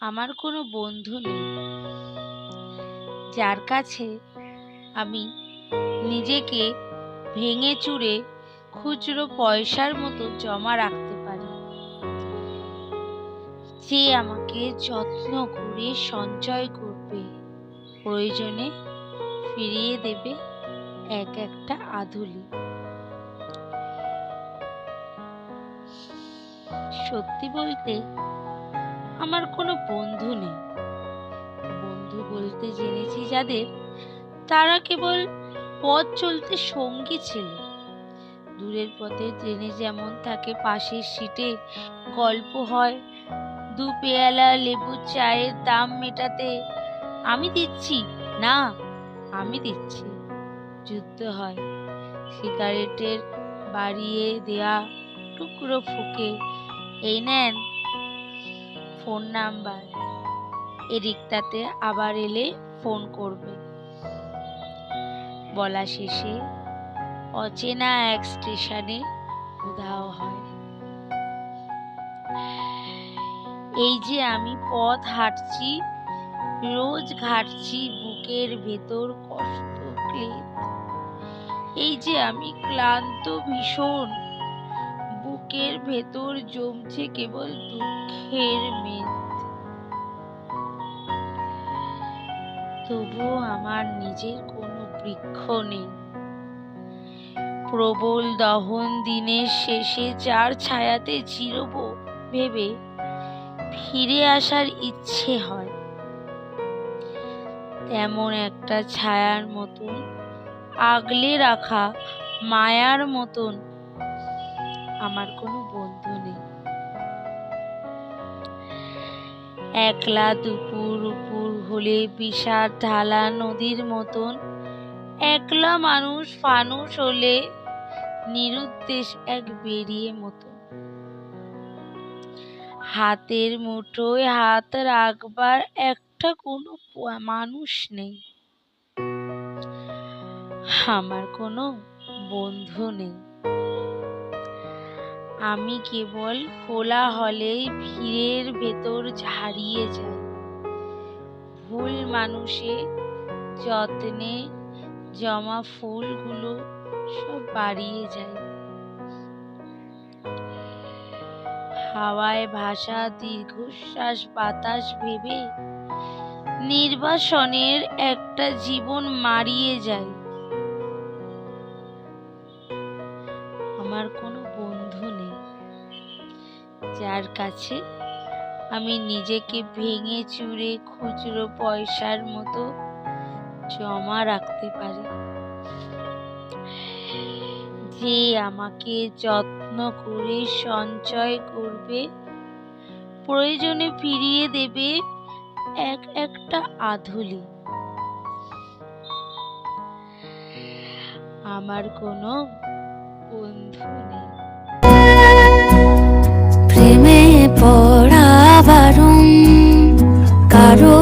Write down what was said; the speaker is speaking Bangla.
আমার কোনো বন্ধু নেই যার কাছে আমি নিজেকে ভেঙে চুরে খুচরো পয়সার মতো জমা রাখতে পারি, যে আমাকে যত্ন করে সঞ্চয় করবে, প্রয়োজনে ফিরিয়ে দেবে এক একটা আধুলি। সত্যি বলতে আমার কোনো বন্ধু নেই। বন্ধু বলতে জেনেছি যাদের, তারা কেবল পথ চলতে সঙ্গী ছিল। দূরের পথে ট্রেনে যেমন থাকে, পাশের সিটে গল্প হয়, দু পেয়ালা লেবু চায়ের দাম মেটাতে আমি দিচ্ছি না, আমি দিচ্ছি। যুদ্ধ হয় সিগারেটের বাড়িয়ে দেয়া টুকরো ফুকে, এই নেন ফোন নাম্বার, এদিকটাতে আবার এলে ফোন করবে। বলা শেষে অচেনা এক স্টেশনে উধাও হয়। এই যে আমি পথ হাঁটছি, রোজ ঘাটছি বুকের ভেতর কষ্ট ক্লেদ। এই যে আমি ক্লান্ত ভীষণ, বুকের ভেতর জমছে কেবল দুঃখের মেদ। তবুও আমার নিজের কোনো বৃক্ষ নেই। প্রবল দহন দিনের শেষে যার ছায়াতে চিরব ভেবে ফিরে আসার ইচ্ছে হয়, তেমন একটা ছায়ার মতন আগলে রাখা মায়ার মতন আমার কোনো বন্ধু নেই। একলা দুপুর উপর হলে বিষাদ ঢালা নদীর মতন, একলা মানুষ ফানুষ হলে নিরুদ্দেশ এক বেরিয়ে মতন। হাতের মুঠোয় হাত রাখবার একটা কোনো মানুষ নেই। আমার কোনো বন্ধু নেই। আমি কেবল কোলাহলে ভিড়ের ভেতর হারিয়ে যাই, ভুল মানুষে যত্নে জমা ফুলগুলো সব বাড়িয়ে যায়। হাওয়ায় ভাসা দীর্ঘশ্বাস বাতাস ভেবে নির্বাসনের একটা জীবন মারিয়ে যায়। আমার কোনো বন্ধু নেই যার কাছে আমি নিজেকে ভেঙে চুরে খুচরো পয়সার মতো জমা রাখতে পারি, যে আমাকে যত্ন করে সঞ্চয় করবে, প্রয়োজনে ফিরিয়ে দেবে এক একটা আধুলি। আমার কোনো বন্ধু নেই। প্রেমে পড়া বারণ, কারো